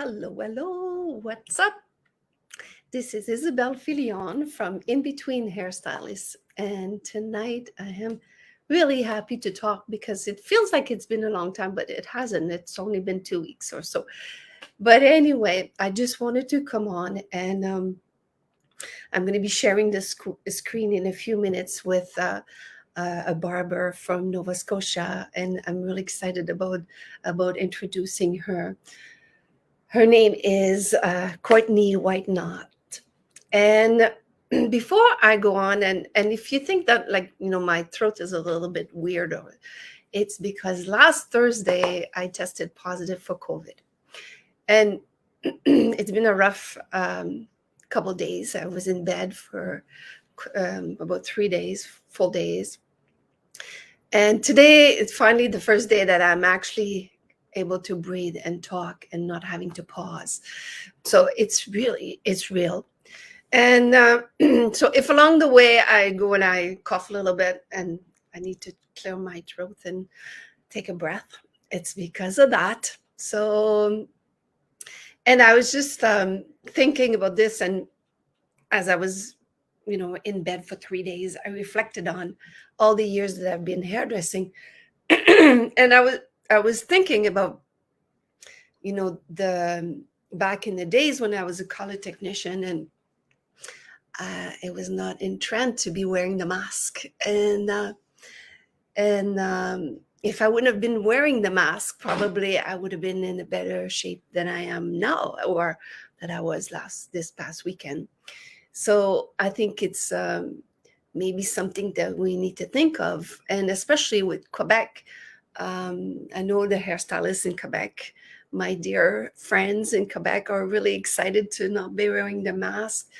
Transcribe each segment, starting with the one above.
Hello, hello. What's up? This is Isabel Filion from In Between Hairstylists. And tonight I am really happy to talk because it feels like it's been a long time, but it hasn't. It's only been 2 weeks or so. But anyway, I just wanted to come on and I'm going to be sharing the screen in a few minutes with a barber from Nova Scotia, and I'm really excited about introducing her. Her name is Courtney Whynott. And before I go on, and if you think that, like, my throat is a little bit weird, it's because last Thursday I tested positive for COVID. And it's been a rough couple days. I was in bed for about 3 days, full days. And today it's finally the first day that I'm actually able to breathe and talk and not having to pause. So it's real. And so if along the way I go and I cough a little bit and I need to clear my throat and take a breath, it's because of that. So, and I was just thinking about this, and as I was in bed for 3 days, I reflected on all the years that I've been hairdressing. And I was thinking about, the back in the days when I was a color technician, and it was not in trend to be wearing the mask. And if I wouldn't have been wearing the mask, probably I would have been in a better shape than I am now, or that I was this past weekend. So I think it's maybe something that we need to think of, and especially with Quebec. I know the hairstylists in Quebec, my dear friends in Quebec, are really excited to not be wearing the mask.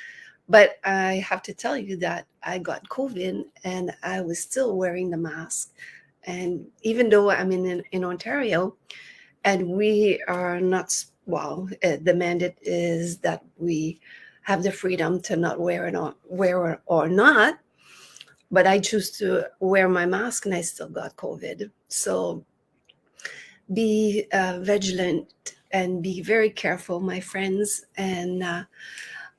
But I have to tell you that I got COVID and I was still wearing the mask. And even though I'm in Ontario, and we are not, the mandate is that we have the freedom to not wear it or not. But I choose to wear my mask and I still got COVID. So be vigilant and be very careful, my friends. And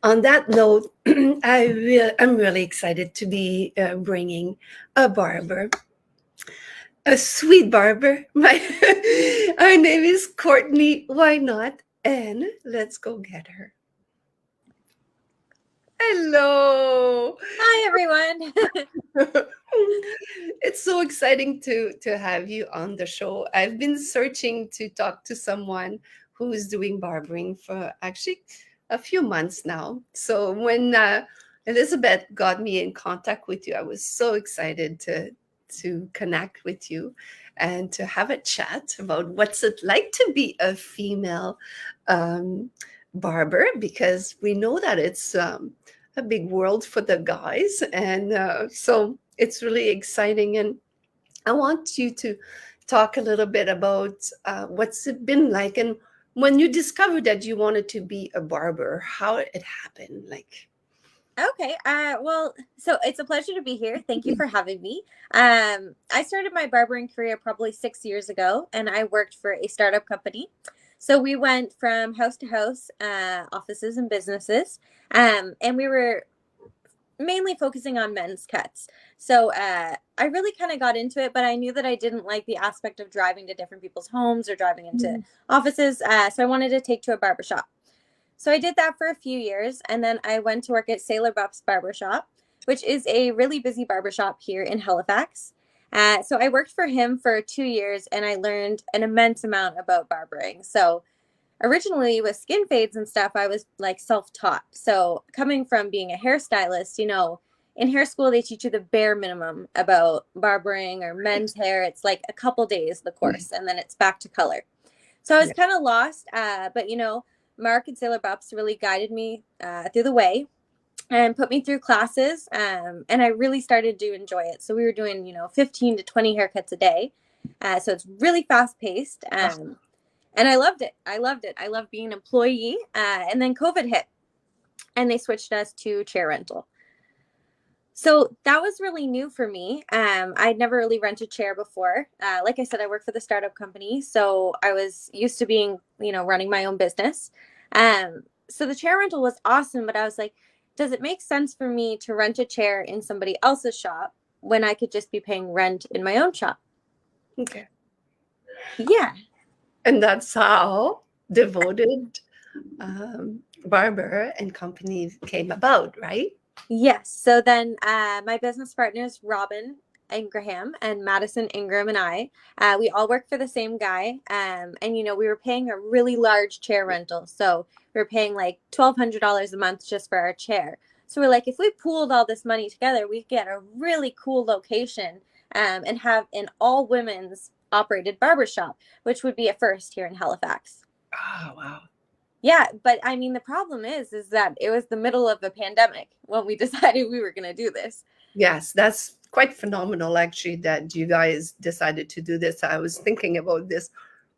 on that note, I'm really excited to be bringing a barber, a sweet barber. Her name is Courtney Whynott, and let's go get her. Hello. Hi, everyone. It's so exciting to have you on the show. I've been searching to talk to someone who is doing barbering for actually a few months now. So when Elizabeth got me in contact with you, I was so excited to connect with you and to have a chat about what's it like to be a female barber, because we know that it's a big world for the guys. And so it's really exciting. And I want you to talk a little bit about what's it been like, and when you discovered that you wanted to be a barber, how it happened. Okay. Well, so it's a pleasure to be here. Thank you for having me. I started my barbering career probably 6 years ago, and I worked for a startup company. So we went from house to house, offices and businesses, and we were mainly focusing on men's cuts. So I really kind of got into it, but I knew that I didn't like the aspect of driving to different people's homes or driving into offices. So I wanted to take to a barbershop. So I did that for a few years, and then I went to work at Sailor Buff's Barbershop, which is a really busy barbershop here in Halifax. So I worked for him for 2 years, and I learned an immense amount about barbering. So originally with skin fades and stuff, I was like self-taught. So coming from being a hairstylist, in hair school, they teach you the bare minimum about barbering or men's hair. It's like a couple days, the course, and then it's back to color. So I was kind of lost, but Mark and Sailor Bups really guided me through the way and put me through classes, and I really started to enjoy it. So we were doing, 15 to 20 haircuts a day. So it's really fast paced. And I loved it. I loved being an employee. And then COVID hit, and they switched us to chair rental. So that was really new for me. I'd never really rented a chair before. Like I said, I work for the startup company, so I was used to being, running my own business. So the chair rental was awesome, but I was like, does it make sense for me to rent a chair in somebody else's shop when I could just be paying rent in my own shop? Okay. Yeah. And that's how Devoted Barber and Company came about, right? Yes. So then my business partners, Robin Ingraham and Madison Ingram, and we all work for the same guy. And, we were paying a really large chair rental. So we were paying like $1,200 a month just for our chair. So we're like, if we pooled all this money together, we could get a really cool location and have an all women's operated barbershop, which would be a first here in Halifax. Oh, wow. Yeah, but I mean, the problem is that it was the middle of a pandemic when we decided we were going to do this. Yes, that's quite phenomenal, actually, that you guys decided to do this. I was thinking about this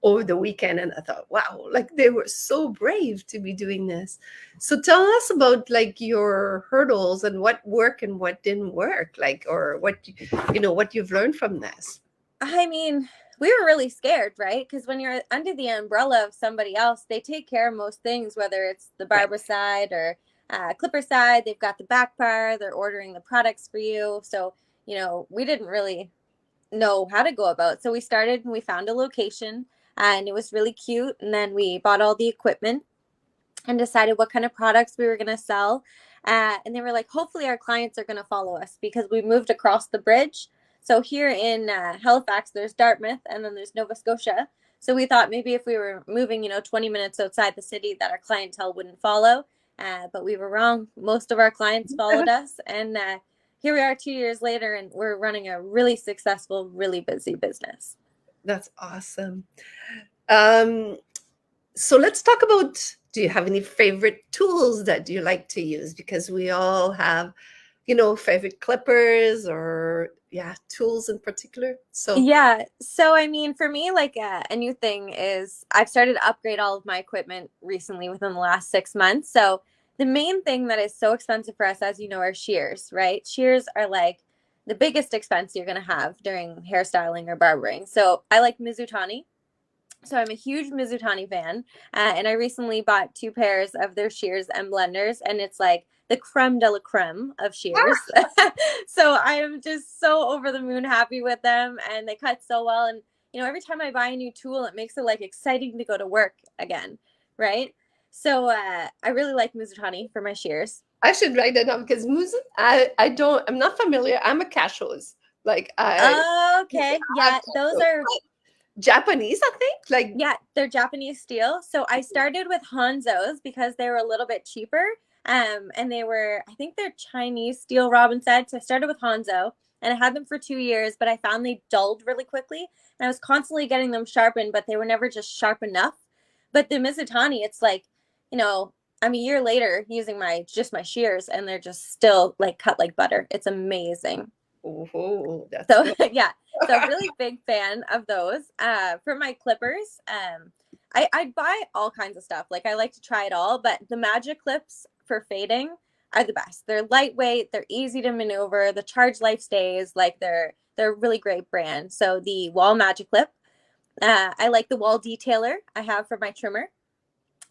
over the weekend and I thought, wow, like they were so brave to be doing this. So tell us about like your hurdles and what worked and what didn't work, like, or what you've learned from this. I mean, we were really scared, right? Because when you're under the umbrella of somebody else, they take care of most things, whether it's the Right. barber side or clipper side. They've got the back bar, they're ordering the products for you. So, we didn't really know how to go about. So we started and we found a location and it was really cute. And then we bought all the equipment and decided what kind of products we were going to sell. And they were like, hopefully our clients are going to follow us because we moved across the bridge. So here in Halifax, there's Dartmouth and then there's Nova Scotia. So we thought maybe if we were moving, 20 minutes outside the city, that our clientele wouldn't follow. But we were wrong. Most of our clients followed us. And here we are 2 years later, and we're running a really successful, really busy business. That's awesome. Um, so let's talk about, do you have any favorite tools that you like to use? Because we all have, favorite clippers or tools in particular. So Yeah. So, I mean, for me, like a new thing is I've started to upgrade all of my equipment recently within the last 6 months. So, the main thing that is so expensive for us, as you know, are shears, right? Shears are like the biggest expense you're going to have during hairstyling or barbering. So, I like Mizutani. So I'm a huge Mizutani fan, and I recently bought 2 pairs of their shears and blenders, and it's like the creme de la creme of shears. So I am just so over the moon happy with them, and they cut so well. And every time I buy a new tool, it makes it like exciting to go to work again, right? So I really like Mizutani for my shears. I should write that down because I'm not familiar. I'm a cashews. Like Okay, I have yeah, those are Japanese, I think. Like Yeah, they're Japanese steel. So I started with Hanzo's because they were a little bit cheaper. And I think they're Chinese steel, Robin said. So I started with Hanzo and I had them for 2 years, but I found they dulled really quickly. And I was constantly getting them sharpened, but they were never just sharp enough. But the Mizutani, it's like, I'm a year later using my shears and they're just still like cut like butter. It's amazing. oh, that's So good. yeah, so really big fan of those. For my clippers, I buy all kinds of stuff. Like I like to try it all, but the magic clips for fading are the best. They're lightweight, they're easy to maneuver, the charge life stays, like they're a really great brand. So the wall magic clip. I like the wall detailer I have for my trimmer.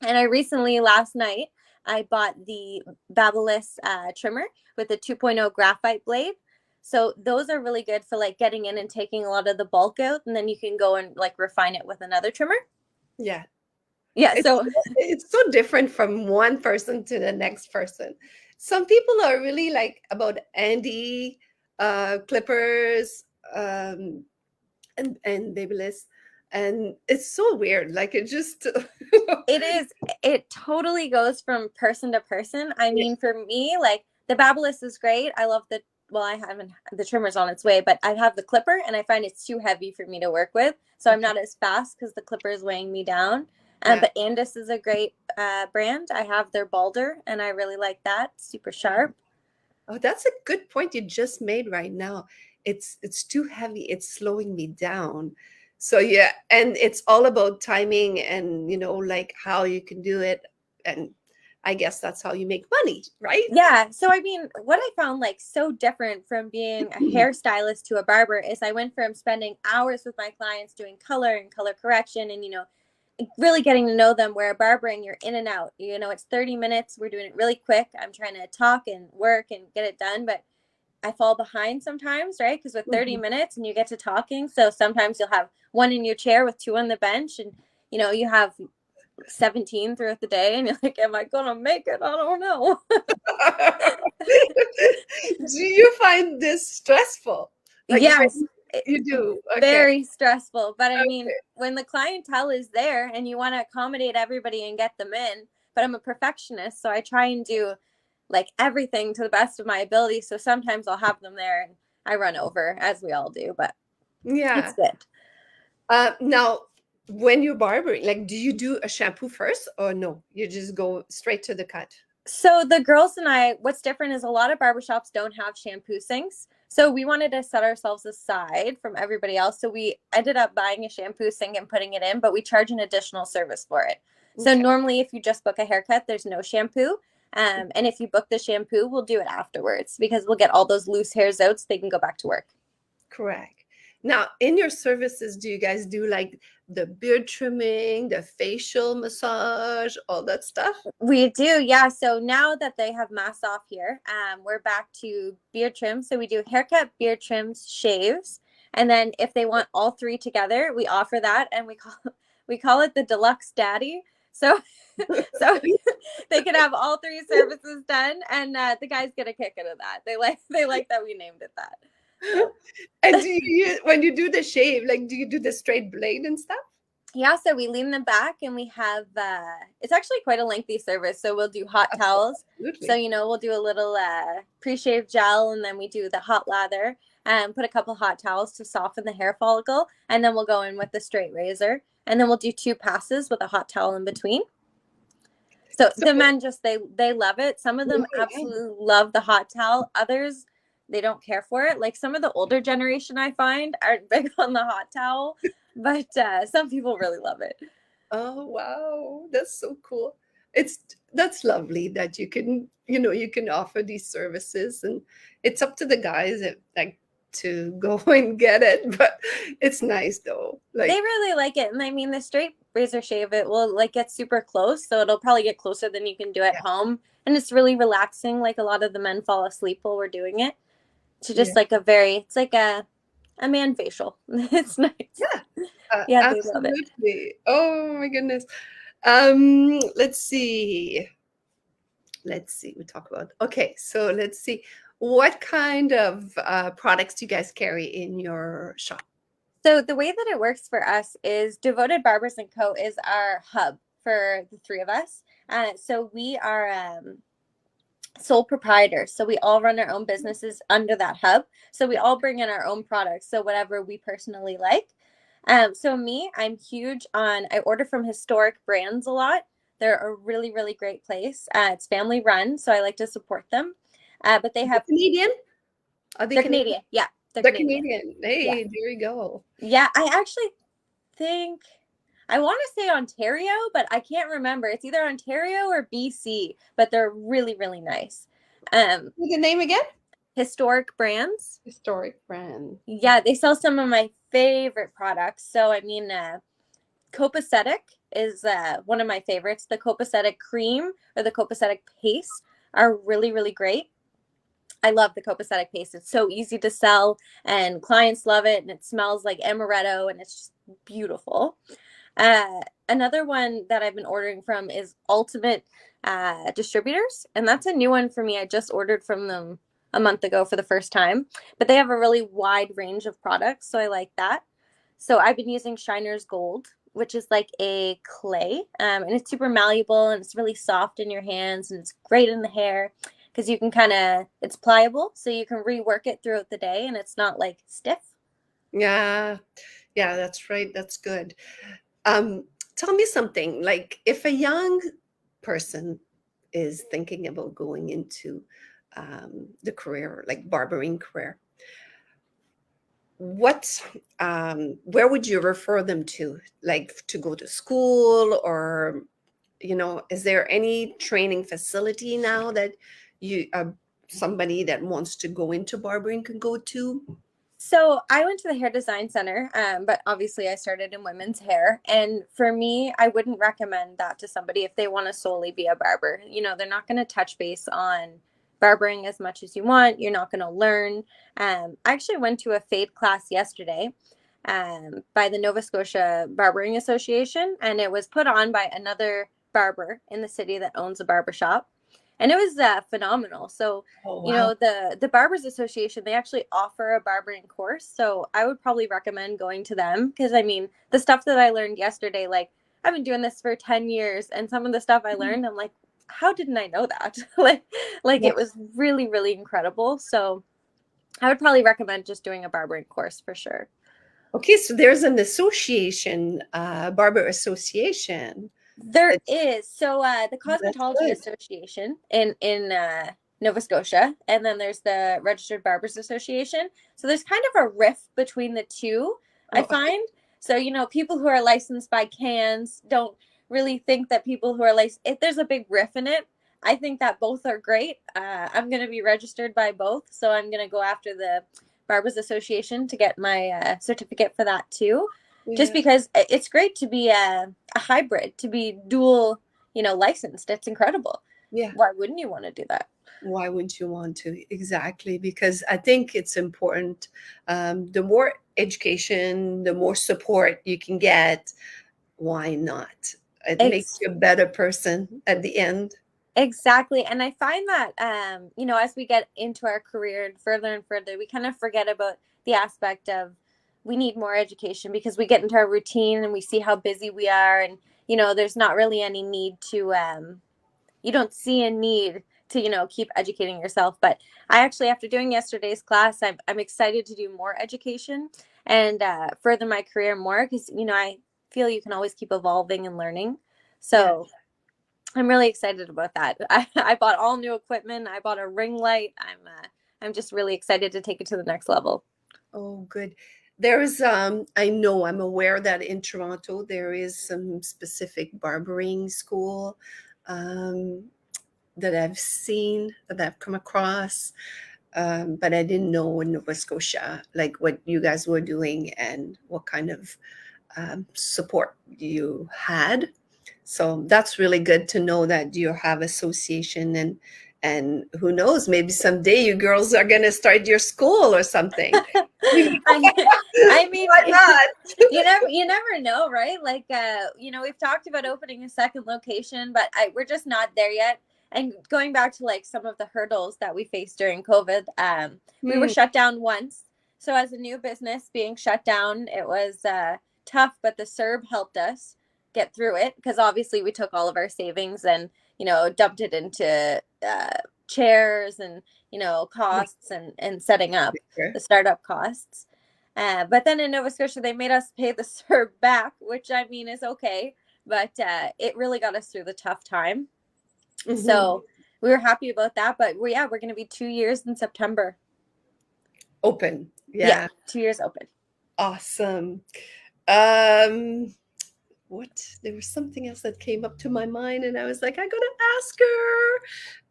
And I recently, last night, I bought the Babyliss trimmer with the 2.0 graphite blade. So those are really good for like getting in and taking a lot of the bulk out, and then you can go and like refine it with another trimmer. Yeah. Yeah. It's So it's so different from one person to the next person. Some people are really like about Andy clippers and Babyliss, and it's so weird. Like it just it is. It totally goes from person to person. I mean, for me, like the Babyliss is great. I love the well, I haven't the trimmer's on its way, but I have the clipper, and I find it's too heavy for me to work with, so I'm Okay. not as fast because the clipper is weighing me down. Yeah. But Andis is a great brand. I have their Balder, and I really like that. Super sharp. Oh, that's a good point you just made right now. It's too heavy. It's slowing me down. So yeah, and it's all about timing and like how you can do it. And I guess that's how you make money, right? Yeah. So, I mean, what I found like so different from being a hairstylist to a barber is I went from spending hours with my clients doing color and color correction and, really getting to know them, where barbering, you're in and out. It's 30 minutes. We're doing it really quick. I'm trying to talk and work and get it done, but I fall behind sometimes, right? Because with 30 minutes and you get to talking, so sometimes you'll have one in your chair with two on the bench, and you have 17 throughout the day, and you're like, am I gonna make it? I don't know. Do you find this stressful? Like Yes, you do. Okay. very stressful. But I mean, Okay. when the clientele is there and you want to accommodate everybody and get them in, but I'm a perfectionist, so I try and do like everything to the best of my ability. So sometimes I'll have them there and I run over, as we all do, but it's Yeah. good. Now, when you're barbering, like, do you do a shampoo first or no? You just go straight to the cut? So the girls and I, what's different is a lot of barbershops don't have shampoo sinks. So we wanted to set ourselves aside from everybody else. So we ended up buying a shampoo sink and putting it in, but we charge an additional service for it. So Okay. normally if you just book a haircut, there's no shampoo. And if you book the shampoo, we'll do it afterwards because we'll get all those loose hairs out so they can go back to work. Correct. Now, in your services, do you guys do like the beard trimming, the facial massage, all that stuff? We do, yeah. So now that they have masks off here, we're back to beard trims. So we do haircut, beard trims, shaves, and then if they want all three together, we offer that, and we call it the deluxe daddy. So so they can have all three services done, and the guys get a kick out of that. They like that we named it that. So. And do you, when you do the shave, like, do you do the straight blade and stuff? Yeah, so we lean them back and we have it's actually quite a lengthy service. So we'll do hot towels. Absolutely. So we'll do a little pre-shave gel, and then we do the hot lather and put a couple hot towels to soften the hair follicle, and then we'll go in with the straight razor, and then we'll do 2 passes with a hot towel in between. So So, the men just they love it. Some of them yeah. absolutely love the hot towel. Others, they don't care for it. Like some of the older generation I find aren't big on the hot towel, but some people really love it. Oh, wow. That's so cool. That's lovely that you can offer these services, and it's up to the guys like to go and get it, but it's nice though. They Like, really like it. And I mean, the straight razor shave, it will like get super close. So it'll probably get closer than you can do at yeah, home. And it's really relaxing. Like a lot of the men fall asleep while we're doing it. To yeah, just like it's like a man facial. It's nice. yeah, Yeah, they love it. absolutely. Oh my goodness. Let's see. We talk about, okay, so let's see. What kind of products do you guys carry in your shop? So the way that it works for us is Devoted Barbers and Co. is our hub for the three of us. So we are sole proprietors. So we all run our own businesses under that hub. So we all bring in our own products. So whatever we personally like. So me, I'm huge on, I order from historic brands a lot. They're a really, really great place. It's family run, so I like to support them. But they have, Canadian? Are they they're Canadian? Canadian. Yeah, they're They're Canadian. Canadian. Yeah. Hey, there you go. Yeah, I actually think I want to say Ontario, but I can't remember. It's either Ontario or BC, but they're really, really nice. The name again? Historic brands. Historic brand. Yeah, they sell some of my favorite products. So, I mean, Copacetic is one of my favorites. The Copacetic cream or the Copacetic paste are really, really great. I love the Copacetic paste. It's so easy to sell, and clients love it, and it smells like amaretto, and it's just beautiful. Another one that I've been ordering from is Ultimate Distributors, and that's a new one for me. I just ordered from them a month ago for the first time, but they have a really wide range of products, so I like that. So I've been using Shiner's Gold, which is like a clay, and it's super malleable, and it's really soft in your hands, and it's great in the hair because you can it's pliable, so you can rework it throughout the day, and it's not like stiff. Yeah. Yeah, that's right. That's good. Tell me something, like if a young person is thinking about going into the career, like barbering career, what where would you refer them to? Like to go to school, or is there any training facility now that you somebody that wants to go into barbering can go to? So I went to the hair design center, but obviously I started in women's hair. And for me, I wouldn't recommend that to somebody if they want to solely be a barber. They're not going to touch base on barbering as much as you want. You're not going to learn. I actually went to a fade class yesterday by the Nova Scotia Barbering Association, and it was put on by another barber in the city that owns a barbershop. And it was phenomenal. So Oh, wow. the Barbers Association, they actually offer a barbering course. So I would probably recommend going to them because I mean, the stuff that I learned yesterday, like I've been doing this for 10 years and some of the stuff I learned, I'm like, how didn't I know that? like Yeah. it was really, really incredible. So I would probably recommend just doing a barbering course for sure. Okay, so there's an association, barber association. There That's, is. So the that's Cosmetology good. Association in Nova Scotia, and then there's the Registered Barbers Association. So there's kind of a rift between the two, I Oh, find. So, people who are licensed by CANS don't really think that people who are licensed, if there's a big rift in it, I think that both are great. I'm going to be registered by both. So I'm going to go after the Barbers Association to get my certificate for that too, just yeah. because it's great to be a hybrid, to be dual, licensed. It's incredible. Yeah. Why wouldn't you want to do that? Why wouldn't you want to? Exactly, because I think it's important. The more education, the more support you can get, why not? It makes Ex- you a better person at the end. exactly. And I find that, as we get into our career and further, we kind of forget about the aspect of we need more education because we get into our routine and we see how busy we are. And, there's not really any need to, you don't see a need to keep educating yourself. But I actually, after doing yesterday's class, I'm excited to do more education and further my career more because I feel you can always keep evolving and learning. Yeah. So I'm really excited about that. I bought all new equipment. I bought a ring light. I'm just really excited to take it to the next level. Oh, good. There is, I know, I'm aware that in Toronto there is some specific barbering school um, that I've seen, that I've come across, but I didn't know in Nova Scotia, like what you guys were doing and what kind of support you had. So that's really good to know that you have association, and who knows, maybe someday you girls are gonna start your school or something. I, I mean, Why not? you never know, right? Like, we've talked about opening a second location, but we're just not there yet. And going back to like some of the hurdles that we faced during COVID, we were Hmm. shut down once. So as a new business being shut down, it was tough, but the CERB helped us get through it because obviously we took all of our savings and, dumped it into chairs and, costs and setting up the startup costs. But then in Nova Scotia, they made us pay the CERB back, which I mean is okay, but it really got us through the tough time. Mhm. So we were happy about that. But we're going to be 2 years in September. Open. Yeah, Yeah. 2 years open. Awesome. Um, what? There was something else that came up to my mind, and I was like, I gotta ask her.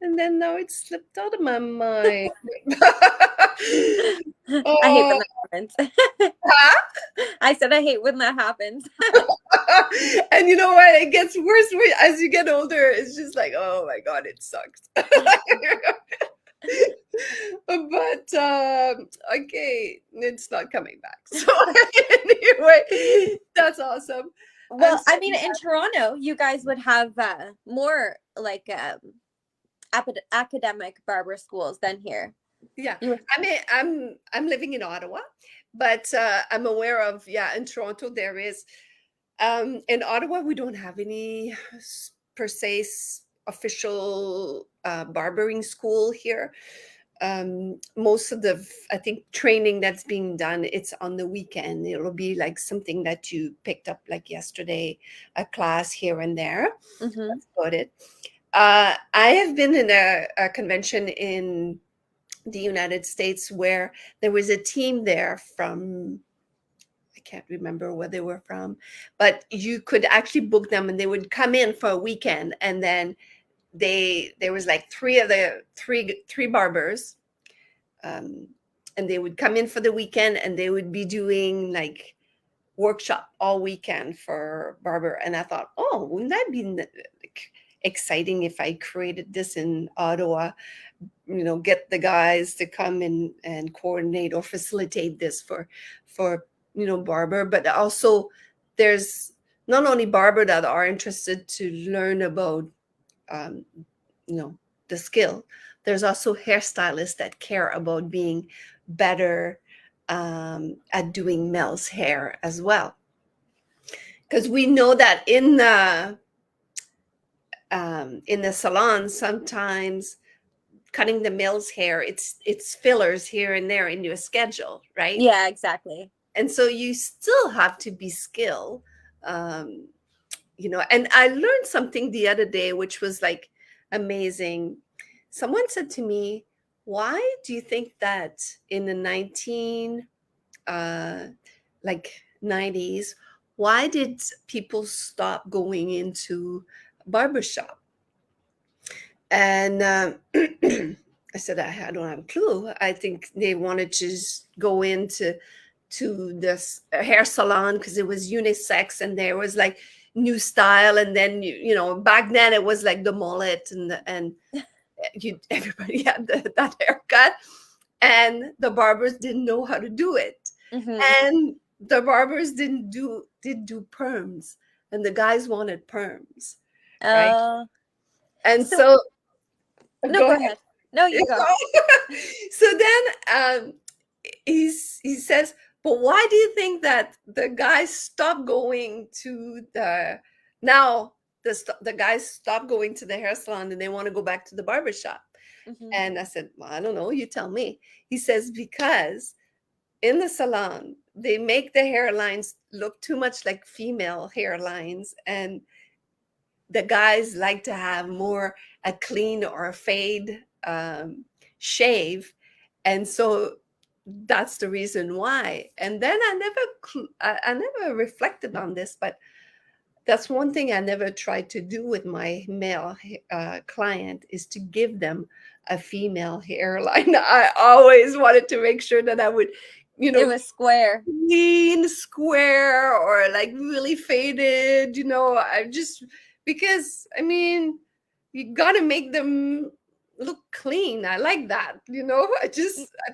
And then now it slipped out of my mind. I hate when Oh, that happens. huh? I said I hate when that happens. And you know what? It gets worse as you get older. It's just like, oh my God, it sucks. But okay, it's not coming back. So anyway, that's awesome. I'm Well, so I mean, in Toronto, you guys would have more like academic barber schools than here. yeah. You would. I mean, I'm living in Ottawa, but I'm aware of, yeah, in Toronto there is. In Ottawa, we don't have any per se official barbering school here. Most of the, I think, training that's being done, it's on the weekend. It'll be like something that you picked up like yesterday, a class here and there. Mm-hmm. That's about it. I have been in a convention in the United States where there was a team there from, I can't remember where they were from, but you could actually book them, and they would come in for a weekend, and then there was like three barbers, um, and they would come in for the weekend, and they would be doing like workshop all weekend for barber. And I thought, oh, wouldn't that be like exciting if I created this in Ottawa? Get the guys to come in and coordinate or facilitate this for barber, but also there's not only barber that are interested to learn about um, the skill. There's also hairstylists that care about being better at doing male's hair as well, because we know that in the salon, sometimes cutting the male's hair, it's fillers here and there in your schedule, right? Yeah, exactly. And so you still have to be skilled. And I learned something the other day, which was like amazing. Someone said to me, why do you think that in the 90s, why did people stop going into barbershop? And I said, I don't have a clue. I think they wanted to just go into this hair salon because it was unisex, and there was like new style. And then back then it was like the mullet, and everybody had that haircut, and the barbers didn't know how to do it. And the barbers did do perms, and the guys wanted perms, right? And so no, go ahead. No, you go. So then he says, but why do you think that the guys stopped going to the guys stop going to the hair salon, and they want to go back to the barbershop? And I said, well, I don't know, you tell me. He says, because in the salon, they make the hairlines look too much like female hairlines, and the guys like to have more a clean or a fade shave. And so that's the reason why. And then I never reflected on this, but that's one thing I never tried to do with my male client, is to give them a female hairline. I always wanted to make sure that I would, it was square, clean, square, or like really faded, because you got to make them look clean. I like that. I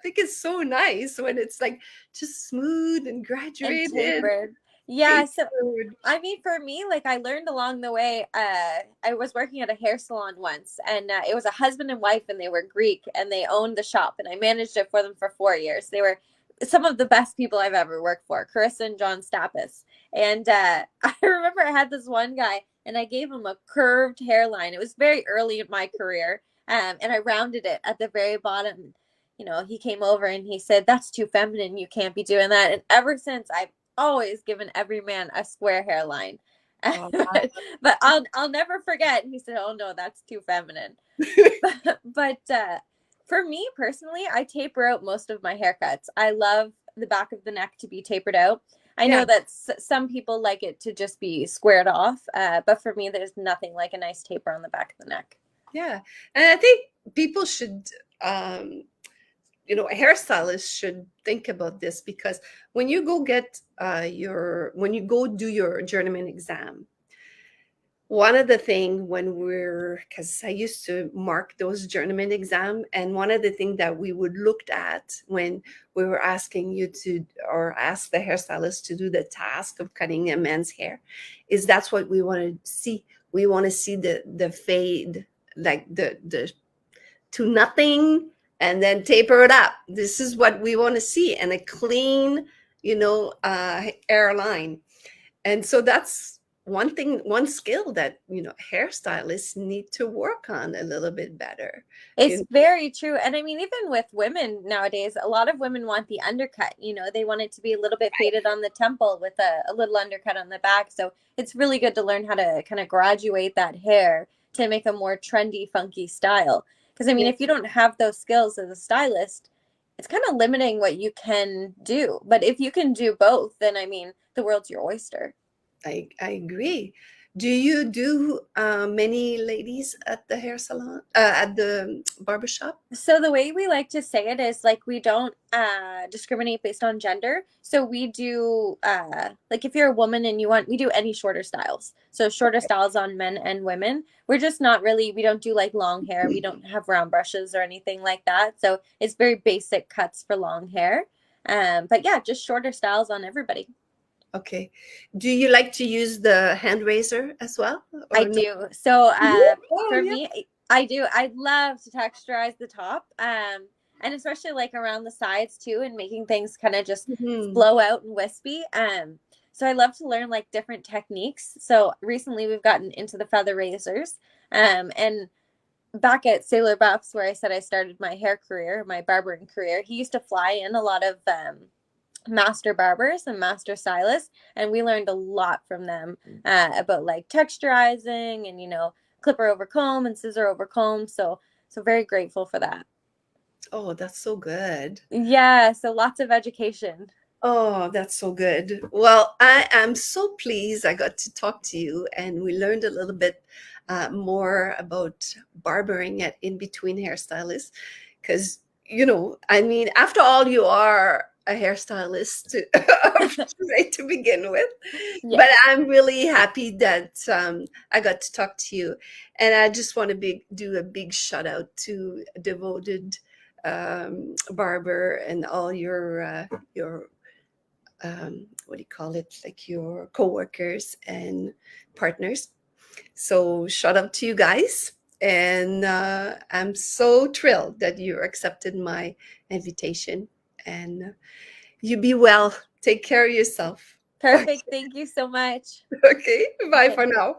think it's so nice when it's like just smooth and graduated. And tapered. Yeah. So, for me, like, I learned along the way, I was working at a hair salon once, and it was a husband and wife, and they were Greek, and they owned the shop, and I managed it for them for 4 years. They were some of the best people I've ever worked for, Carissa and John Stappas. And I remember I had this one guy, and I gave him a curved hairline. It was very early in my career. And I rounded it at the very bottom. He came over and he said, that's too feminine. You can't be doing that. And ever since, I've always given every man a square hairline. Oh, wow. But I'll never forget. He said, oh no, that's too feminine. but for me personally, I taper out most of my haircuts. I love the back of the neck to be tapered out. I know that some people like it to just be squared off, but for me, there's nothing like a nice taper on the back of the neck. Yeah, and I think people should, hairstylists should think about this, because when you go do your journeyman exam, one of the things because I used to mark those journeyman exam, and one of the things that we would look at when we were asking you to, or ask the hairstylist to do the task of cutting a man's hair, is that's what we want to see. We want to see the fade, like the to nothing, and then taper it up. This is what we want to see, and a clean, hairline. And so that's one skill that hairstylists need to work on a little bit better. It's very true. And even with women nowadays, a lot of women want the undercut. They want it to be a little bit faded on the temple with a little undercut on the back. So it's really good to learn how to kind of graduate that hair to make a more trendy, funky style. Because if you don't have those skills as a stylist, it's kind of limiting what you can do. But if you can do both, then I mean, the world's your oyster. I agree. Do you do many ladies at the hair salon, at the barbershop? So the way we like to say it is like we don't discriminate based on gender. So we do like if you're a woman and you want, we do any shorter styles. So shorter styles on men and women. We're just not really, we don't do like long hair. We don't have round brushes or anything like that. So it's very basic cuts for long hair. But yeah, just shorter styles on everybody. Okay. Do you like to use the hand razor as well, I or no? do. So Oh, for yeah. me, I do. I love to texturize the top, and especially like around the sides too, and making things kind of just Mhm. flow out and wispy. So I love to learn like different techniques. So recently we've gotten into the feather razors, and back at Sailor Buffs, where I said I started my hair career, my barbering career, he used to fly in a lot of master barbers and master stylists, and we learned a lot from them about like texturizing and clipper over comb and scissor over comb. So very grateful for that. Oh, that's so good. Yeah, so lots of education. Oh, that's so good. Well, I am so pleased I got to talk to you, and we learned a little bit more about barbering at In Between Hairstylists. Because, I mean, after all, you are a hairstylist right to begin with. Yeah, But I'm really happy that I got to talk to you. And I just want to do a big shout out to Devoted Barber and all your what do you call it, like your coworkers and partners. So shout out to you guys, and I'm so thrilled that you accepted my invitation, and you be well, take care of yourself. perfect. Thank you so much. Okay, bye Okay. for now.